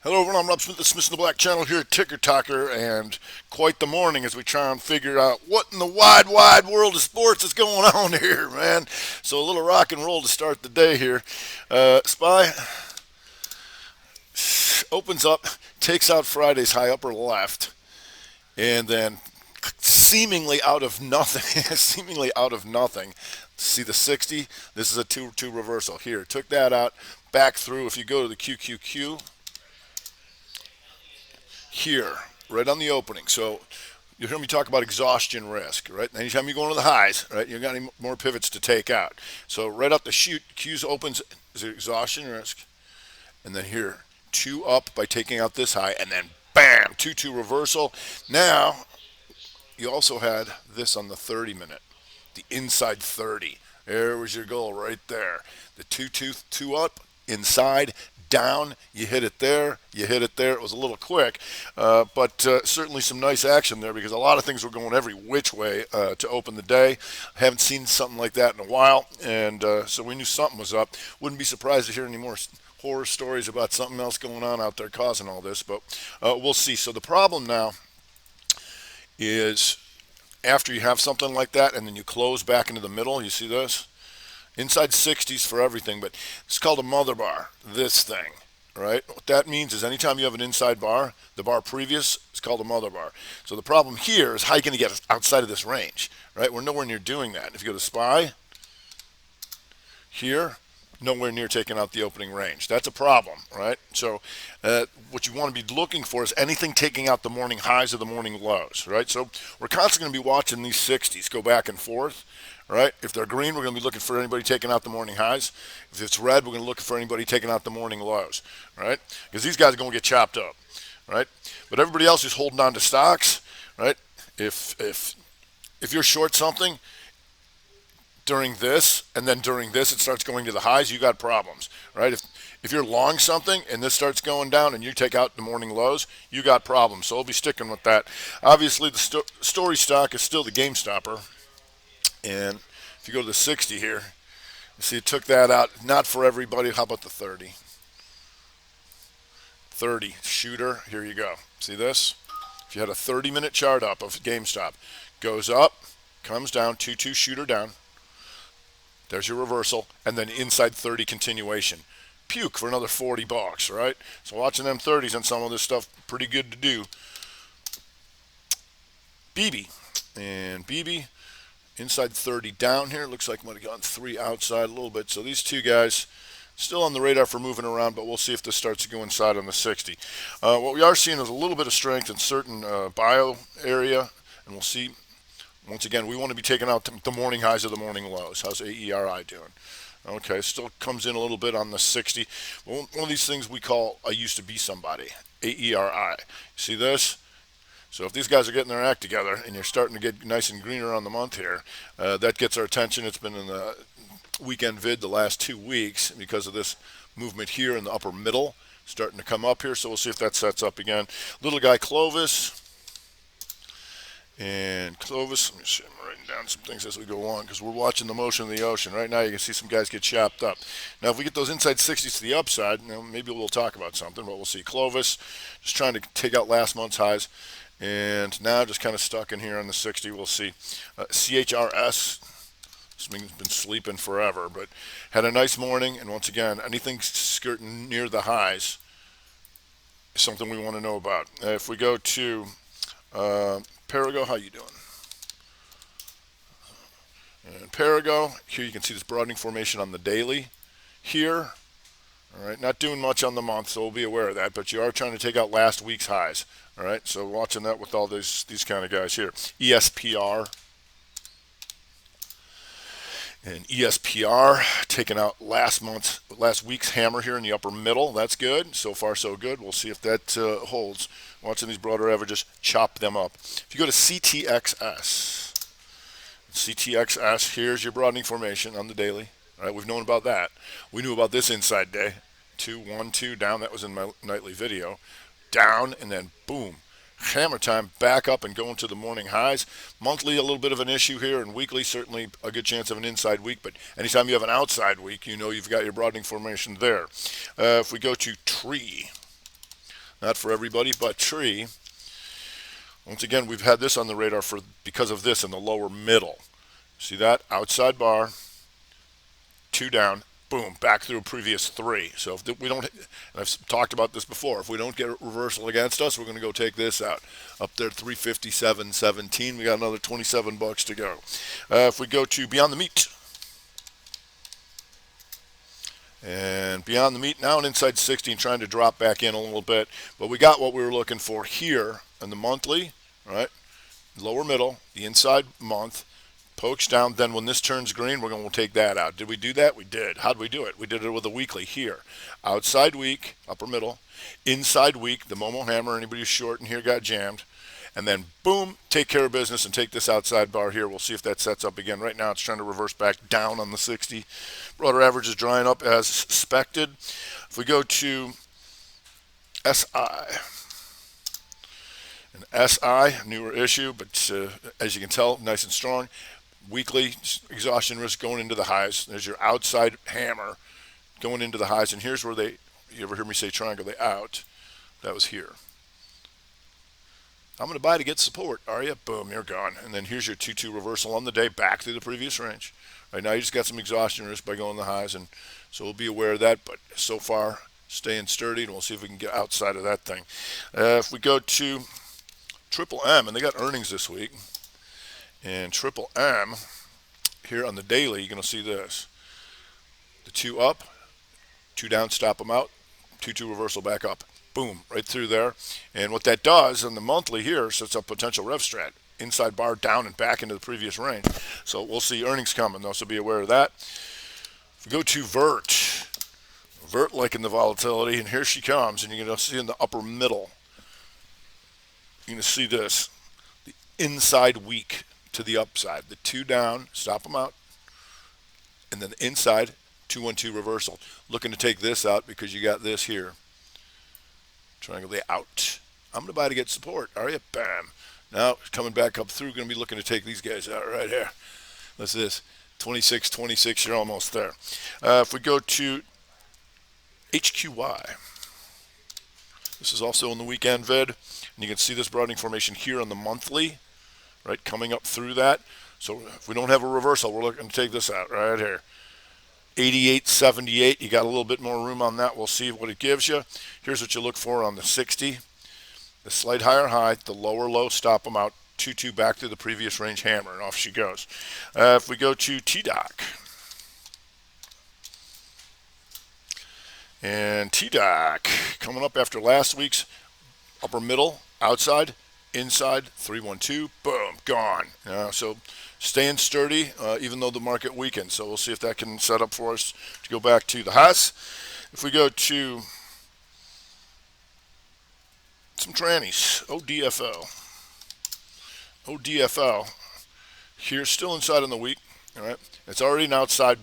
Hello everyone, I'm Rob Smith, the Smith in the Black channel here at Ticker Talker, and quite the morning as we try and figure out what in the wide world of sports is going on here, man. So a little rock and roll to start the day here. SPY opens up, takes out Friday's high upper left, and then seemingly out of nothing, seemingly out of nothing, see the 60? This is a 2-2 reversal here. Took that out, back through. If you go to the QQQ, here, right on the opening. So you hear me talk about exhaustion risk, right? Anytime you go into the highs, right, you got any more pivots to take out. So right up the chute, Q's opens is exhaustion risk, and then here, 2 up by taking out this high, and then bam, 2-2 reversal. Now you also had this on the 30-minute, the inside 30. There was your goal right there. The 2-2 up inside down, you hit it there, you hit it there. It was a little quick, but certainly some nice action there because a lot of things were going every which way to open the day. Haven't seen something like that in a while, and so we knew something was up. Wouldn't be surprised to hear any more horror stories about something else going on out there causing all this, but we'll see. So the problem now is after you have something like that and then you close back into the middle, you see this? Inside 60s for everything, but it's called a mother bar, this thing, right? What that means is anytime you have an inside bar, the bar previous is called a mother bar. So the problem here is how are you going to get outside of this range, right? We're nowhere near doing that. If you go to SPY, here, nowhere near taking out the opening range. That's a problem, right? So what you want to be looking for is anything taking out the morning highs or the morning lows, right? So we're constantly going to be watching these 60s go back and forth, right? If they're green, we're going to be looking for anybody taking out the morning highs. If it's red, we're going to look for anybody taking out the morning lows, right? Because these guys are going to get chopped up, right? But everybody else is holding on to stocks, right? If you're short something during this and then during this it starts going to the highs, you got problems, right? If you're long something and this starts going down and you take out the morning lows, you got problems. So I'll be sticking with that. Obviously, the story stock is still the game stopper. And if you go to the 60 here, you see it took that out. Not for everybody. How about the 30? 30 shooter. Here you go. See this? If you had a 30-minute chart up of GameStop, goes up, comes down, 2-2 shooter down. There's your reversal, and then inside 30 continuation. Puke for another 40 bucks, right? So watching them 30s on some of this stuff, pretty good to do. BB. And BB, inside 30 down here. Looks like might have gone 3 outside a little bit. So these two guys still on the radar for moving around, but we'll see if this starts to go inside on the 60. What we are seeing is a little bit of strength in certain bio area, and we'll see. Once again, we want to be taking out the morning highs or the morning lows. How's AERI doing? Okay, still comes in a little bit on the 60. One of these things we call I used to be somebody, AERI. See this? So if these guys are getting their act together and you're starting to get nice and greener on the month here, that gets our attention. It's been in the weekend vid the last 2 weeks because of this movement here in the upper middle starting to come up here. So we'll see if that sets up again. Little guy Clovis. And Clovis, let me see, I'm writing down some things as we go along because we're watching the motion of the ocean. Right now you can see some guys get chopped up. Now if we get those inside 60s to the upside, maybe we'll talk about something, but we'll see. Clovis, just trying to take out last month's highs. And now just kind of stuck in here on the 60, we'll see. CHRS, this thing's been sleeping forever, but had a nice morning. And once again, anything skirting near the highs is something we want to know about. If we go to Perigo, how you doing? And Perigo, here you can see this broadening formation on the daily. Here, all right, not doing much on the month, so we'll be aware of that, but you are trying to take out last week's highs. All right, so watching that with all these kind of guys here. ESPR. And ESPR taking out last week's hammer here in the upper middle. That's good. So far, so good. We'll see if that holds. Watching these broader averages chop them up. If you go to CTXS, here's your broadening formation on the daily. All right, we've known about that. We knew about this inside day. 2, 1, 2 down. That was in my nightly video. Down and then boom. Hammer time back up and going to the morning highs. Monthly, a little bit of an issue here, and weekly, certainly a good chance of an inside week. But anytime you have an outside week, you know you've got your broadening formation there. If we go to tree, Not for everybody, but tree. Once again, we've had this on the radar for because of this in the lower middle. See that? Outside bar, two down, boom, back through a previous three. So if we don't, and I've talked about this before, if we don't get a reversal against us, we're going to go take this out. Up there, 357.17. We got another 27 bucks to go. If we go to Beyond the Meat, and Beyond the Meat now an inside 60 and trying to drop back in a little bit, but we got what we were looking for here in the monthly, right? Lower middle, the inside month. Pokes down, then when this turns green, we're going to take that out. Did we do that? We did. How did we do it? We did it with a weekly here. Outside week, upper middle. Inside week, the Momo hammer, anybody who's short in here got jammed. And then, boom, take care of business and take this outside bar here. We'll see if that sets up again. Right now, it's trying to reverse back down on the 60. Broader average is drying up as suspected. If we go to SI. An SI, newer issue, but as you can tell, nice and strong. Weekly exhaustion risk going into the highs. There's your outside hammer going into the highs. And here's where you ever hear me say triangle, they out. That was here. I'm going to buy to get support. Are you? Boom, you're gone. And then here's your 2-2 reversal on the day back through the previous range. Right now you just got some exhaustion risk by going the highs. And so we'll be aware of that. But so far, staying sturdy. And we'll see if we can get outside of that thing. If we go to Triple M, and they got earnings this week. And Triple M, here on the daily, you're going to see this. The 2 up, 2 down, stop them out, 2-2 reversal back up. Boom, right through there. And what that does on the monthly here sets up potential rev strat. Inside bar down and back into the previous range. So we'll see earnings coming, though, so be aware of that. If we go to Vert, Vert liking the volatility, and here she comes, and you're going to see in the upper middle, you're going to see this, the inside week to the upside. The 2 down, stop them out, and then the inside 2-1-2 reversal. Looking to take this out because you got this here. Triangle they out. I'm going to buy to get support. Are you? Bam. Now coming back up through. Going to be looking to take these guys out right here. What's this? 26. You're almost there. If we go to HQY. This is also in the weekend vid. And you can see this broadening formation here on the monthly. Right, coming up through that. So if we don't have a reversal, we're looking to take this out right here. 88.78. You got a little bit more room on that. We'll see what it gives you. Here's what you look for on the 60. The slight higher high, the lower low, stop them out. 2-2 back to the previous range hammer, and off she goes. If we go to TDOC. And TDOC coming up after last week's upper middle, outside, inside, 3-1-2, boom, gone. So staying sturdy, even though the market weakened. So we'll see if that can set up for us to go back to the highs. If we go to some trannies, ODFL, here still inside in the week. All right, it's already an outside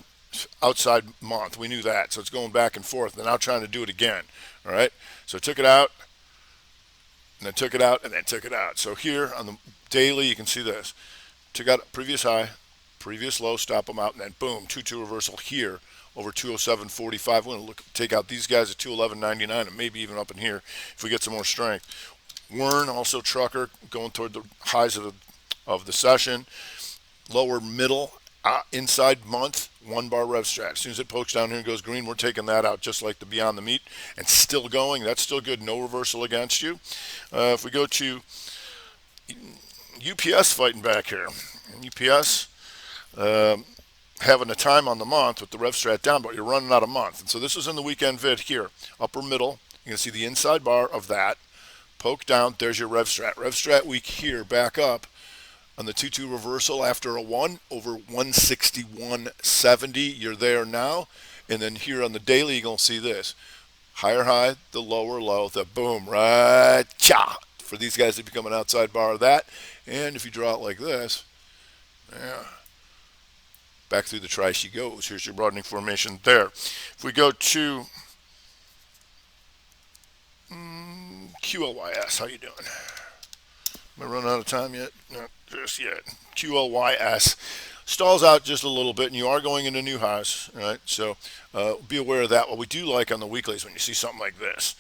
month. We knew that, so it's going back and forth. They're now trying to do it again. All right, so took it out. And then took it out, and then took it out. So here on the daily, you can see this. Took out previous high, previous low, stop them out, and then boom, 2-2 reversal here over 207.45. We're going to take out these guys at 211.99 and maybe even up in here if we get some more strength. Wern, also trucker, going toward the highs of the session. Lower middle, inside month, 1 bar rev strat. As soon as it pokes down here and goes green, we're taking that out just like the Beyond the Meat. And still going. That's still good. No reversal against you. If we go to UPS fighting back here. UPS having a time on the month with the rev strat down, but you're running out of month. And so this is in the weekend vid here. Upper middle. You can see the inside bar of that. Poke down. There's your rev strat. Rev strat week here. Back up. On the 2-2 reversal after a 1 over 161.70, you're there now. And then here on the daily, you're going to see this. Higher high, the lower low, the boom, right, cha. For these guys to become an outside bar of that. And if you draw it like this, yeah, back through the try she goes. Here's your broadening formation there. If we go to QLYS, how you doing? Am I running out of time yet? Not just yet. QLYS stalls out just a little bit, and you are going into new highs, right? So be aware of that. What we do like on the weeklies when you see something like this,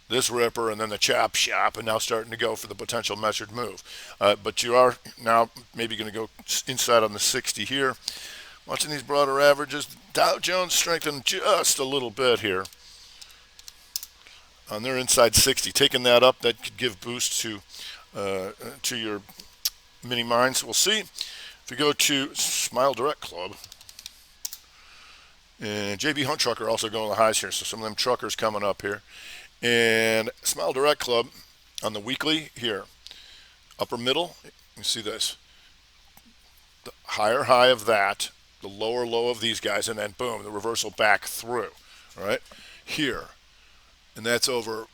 this ripper, and then the chop shop, and now starting to go for the potential measured move. But you are now maybe going to go inside on the 60 here. Watching these broader averages, Dow Jones strengthened just a little bit here on their inside 60. Taking that up, that could give boost to your mini mines. We'll see. If we go to Smile Direct Club, and JB Hunt Trucker also going the highs here, so some of them truckers coming up here. And Smile Direct Club on the weekly here, upper middle, you see this. The higher high of that, the lower low of these guys, and then boom, the reversal back through, right? Here. And that's over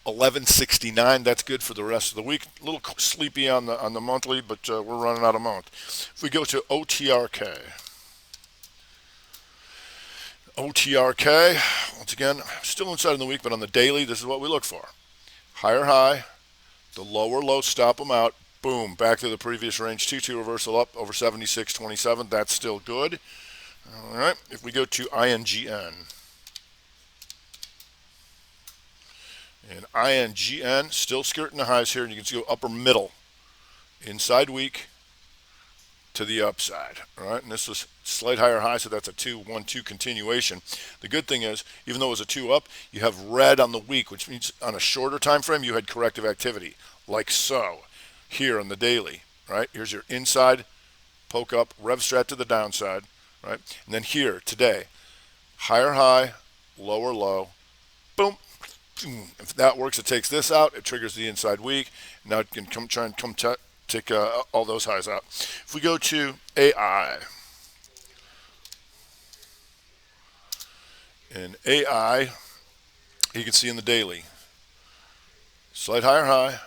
1169. That's good for the rest of the week. A little sleepy on the monthly, but we're running out of month. If we go to OTRK, once again, still inside in the week, but on the daily, this is what we look for. Higher high, the lower low, stop them out. Boom, back to the previous range. 2-2 reversal up over 76.27. That's still good. All right, if we go to INGN. And INGN still skirting the highs here, and you can see go upper middle, inside week to the upside. All right, and this was slight higher high, so that's a 2-1-2 continuation. The good thing is, even though it was a 2 up, you have red on the week, which means on a shorter time frame you had corrective activity, like so. Here on the daily, right? Here's your inside poke up, rev strat to the downside, right? And then here today, higher high, lower low, boom. If that works, it takes this out. It triggers the inside week. Now it can take all those highs out. If we go to AI, and AI, you can see in the daily, slight higher high,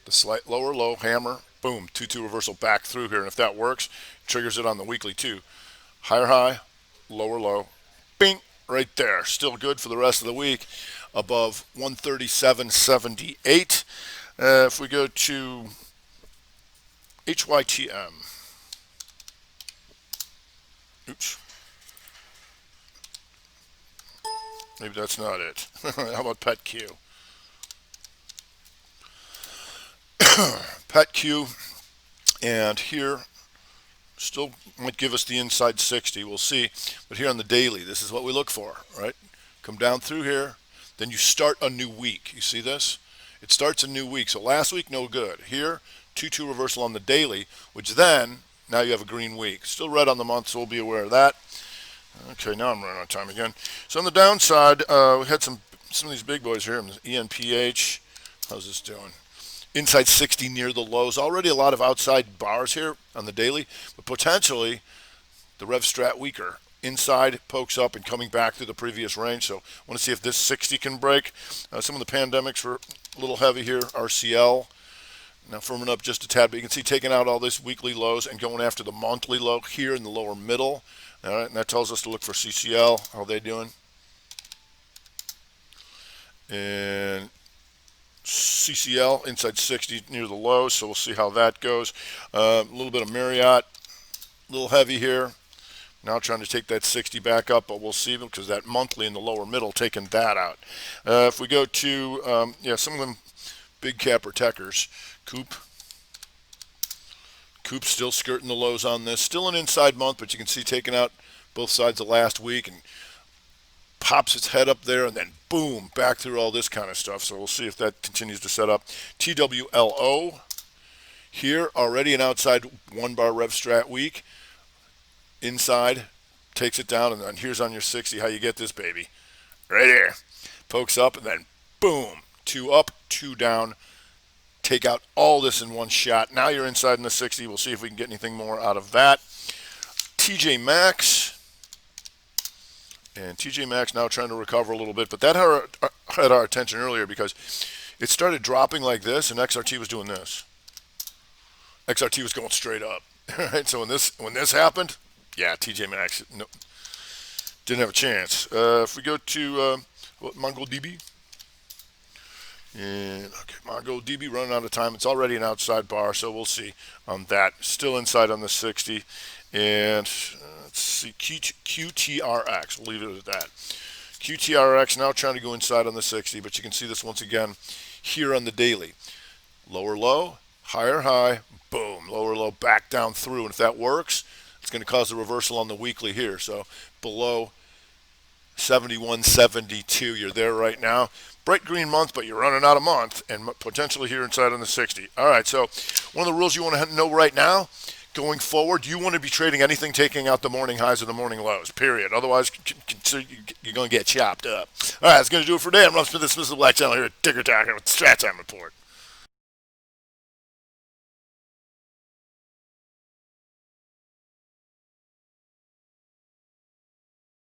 the slight lower low, hammer, boom, 2-2 reversal back through here. And if that works, triggers it on the weekly too. Higher high, lower low, bing, right there. Still good for the rest of the week, above 137.78. If we go to HYTM, oops, maybe that's not it. How about PetQ? PetQ, and here still might give us the inside 60. We'll see. But here on the daily, this is what we look for, right? Come down through here, then you start a new week. You see this? It starts a new week. So last week, no good. Here, 2-2 reversal on the daily, which then, now you have a green week. Still red on the month, so we'll be aware of that. Okay, now I'm running out of time again. So on the downside, we had some of these big boys here. ENPH, how's this doing? Inside 60 near the lows. Already a lot of outside bars here on the daily, but potentially the rev strat weaker. Inside pokes up and coming back to the previous range. So I want to see if this 60 can break. Some of the pandemics were a little heavy here. RCL now firming up just a tad, but you can see taking out all this weekly lows and going after the monthly low here in the lower middle. All right, and that tells us to look for CCL. How are they doing? And CCL inside 60 near the low, so we'll see how that goes. A little bit of Marriott, a little heavy here. Now trying to take that 60 back up, but we'll see because that monthly in the lower middle taking that out. If we go to some of them big cap protectors, Coop still skirting the lows on this. Still an inside month, but you can see taking out both sides of last week and pops its head up there and then boom, back through all this kind of stuff. So we'll see if that continues to set up. TWLO here, already an outside 1-bar rev strat week. Inside, takes it down, and then here's on your 60 how you get this baby. Right here. Pokes up, and then boom, 2 up, 2 down. Take out all this in one shot. Now you're inside in the 60. We'll see if we can get anything more out of that. TJ Maxx. And TJ Maxx now trying to recover a little bit, but that had our attention earlier because it started dropping like this, and XRT was doing this. XRT was going straight up. Right? So when this happened, yeah, TJ Maxx didn't have a chance. If we go to MongoDB, and okay, MongoDB running out of time. It's already an outside bar, so we'll see on that. Still inside on the 60, and let's see QTRX. We'll leave it at that. QTRX now trying to go inside on the 60, but you can see this once again here on the daily. Lower low, higher high, boom, lower low, back down through. And if that works, it's going to cause a reversal on the weekly here. So below 71.72, you're there right now. Bright green month, but you're running out of month and potentially here inside on the 60. All right, so one of the rules you want to know right now, going forward, you want to be trading anything taking out the morning highs or the morning lows, period. Otherwise, you're going to get chopped up. All right, that's going to do it for today. I'm Rob Smith, this is the Black Channel here at Ticker Tacker with the Strat Time Report.